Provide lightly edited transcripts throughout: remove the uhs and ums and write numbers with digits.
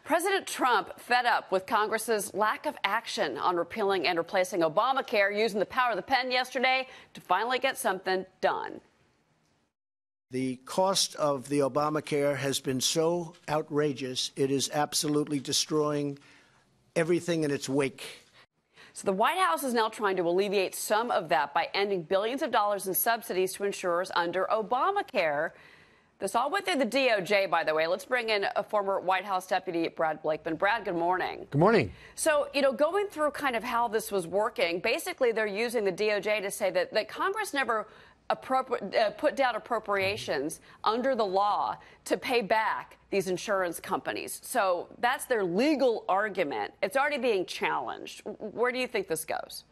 President Trump fed up with Congress's lack of action on repealing and replacing Obamacare, using the power of the pen yesterday to finally get something done. The cost of the Obamacare has been so outrageous, it is absolutely destroying everything in its wake. So the White House is now trying to alleviate some of that by ending billions of dollars in subsidies to insurers under Obamacare. This all went through the DOJ, by the way. Let's bring in a former White House deputy, Brad Blakeman. Brad, good morning. Good morning. So, going through kind of how this was working, basically they're using the DOJ to say that Congress never put down appropriations under the law to pay back these insurance companies. So that's their legal argument. It's already being challenged. Where do you think this goes?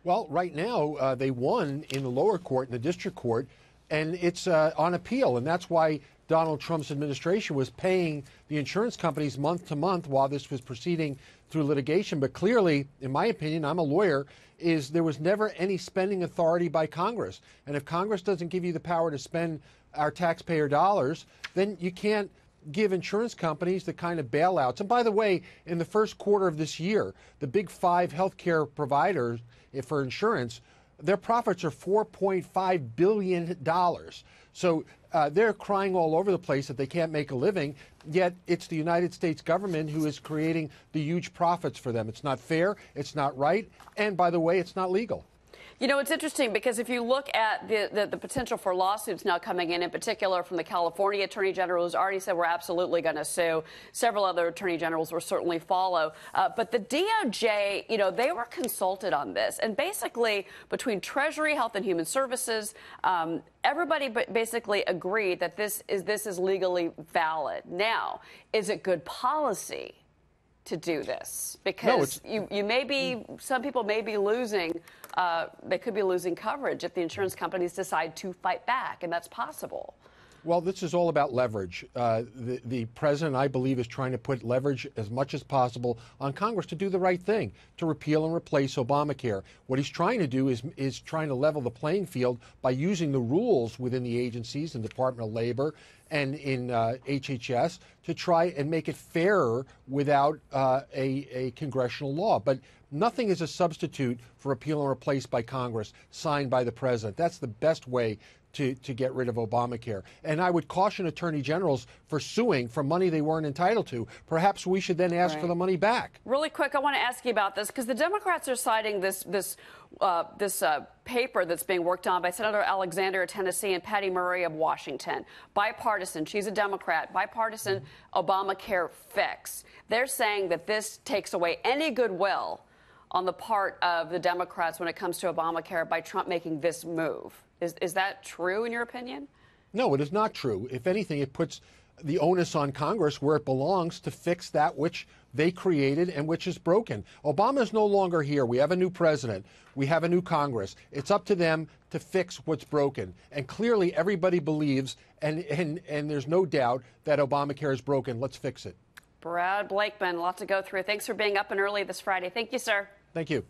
Well, right now, they won in the lower court, in the district court, and it's on appeal. And that's why Donald Trump's administration was paying the insurance companies month to month while this was proceeding through litigation. But clearly, in my opinion, I'm a lawyer, there was never any spending authority by Congress. And if Congress doesn't give you the power to spend our taxpayer dollars, then you can't give insurance companies the kind of bailouts. And by the way, in the first quarter of this year, the big five healthcare providers for insurance, their profits are $4.5 billion. So they're crying all over the place that they can't make a living, yet it's the United States government who is creating the huge profits for them. It's not fair, it's not right, and by the way, it's not legal. It's interesting because if you look at the potential for lawsuits now coming in particular from the California Attorney General, who's already said we're absolutely going to sue. Several other Attorney Generals will certainly follow. But the DOJ, they were consulted on this. And basically, between Treasury, Health and Human Services, everybody basically agreed that this is legally valid. Now, is it good policy to do this? Because some people may be losing, they could be losing coverage if the insurance companies decide to fight back, and that's possible. Well, this is all about leverage. The president, I believe, is trying to put leverage as much as possible on Congress to do the right thing, to repeal and replace Obamacare. What he's trying to do is trying to level the playing field by using the rules within the agencies and Department of Labor and in HHS to try and make it fairer without a congressional law. But nothing is a substitute for repeal and replace by Congress, signed by the president. That's the best way to get rid of Obamacare. And I would caution attorney generals for suing for money they weren't entitled to. Perhaps we should then ask for the money back. Really quick, I want to ask you about this because the Democrats are citing this paper that's being worked on by Senator Alexander of Tennessee and Patty Murray of Washington. Bipartisan, she's a Democrat, bipartisan Obamacare fix. They're saying that this takes away any goodwill on the part of the Democrats when it comes to Obamacare by Trump making this move. Is that true in your opinion? No, it is not true. If anything, it puts the onus on Congress where it belongs to fix that which they created and which is broken. Obama is no longer here. We have a new president. We have a new Congress. It's up to them to fix what's broken. And clearly everybody believes, and there's no doubt, that Obamacare is broken. Let's fix it. Brad Blakeman, a lot to go through. Thanks for being up and early this Friday. Thank you, sir. Thank you.